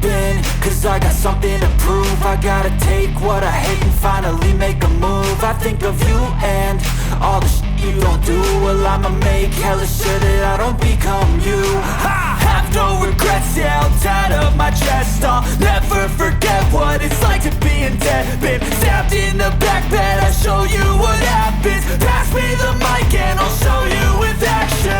been, cause I got something to prove. I gotta take what I hate and finally make a move. I think of you and all the shit you don't do. Well, I'ma make hella sure that I don't become you. I have no regrets, yeah, I'll tie up my chest. I'll never forget what it's like to be in debt. Been stabbed in the back bed, I show you what happens. Pass me the mic and I'll show you with action.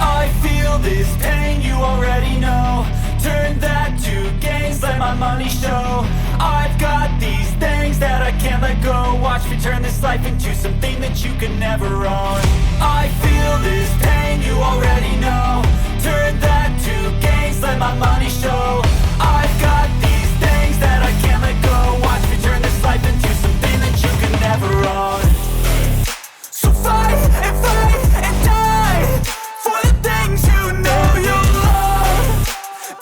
I feel this pain, you already know. Turn that to gains, let my money show. I've got these things that I can't let go. Watch me turn this life into something that you can never own. I feel this pain, you already know. Turn that to gains, let my money show. I've got these things that I can't let go. Watch me turn this life into something that you can never own. So fight and die for the things you know you love.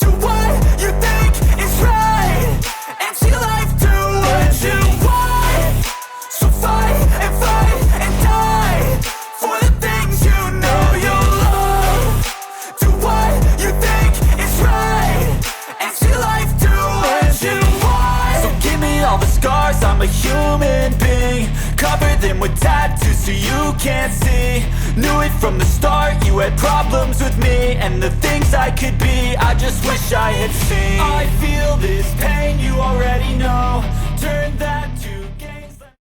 Do what you think is right and see life do what you want. So fight and die for the things you know you love. Do what you think is right and see life do what you want. So give me all the scars, I'm a human being. Cover them with tattoos so you can't see. Knew it from the start, you had problems with me and the things I could be, I just wish I had seen. I feel this pain, you already know. Turn that to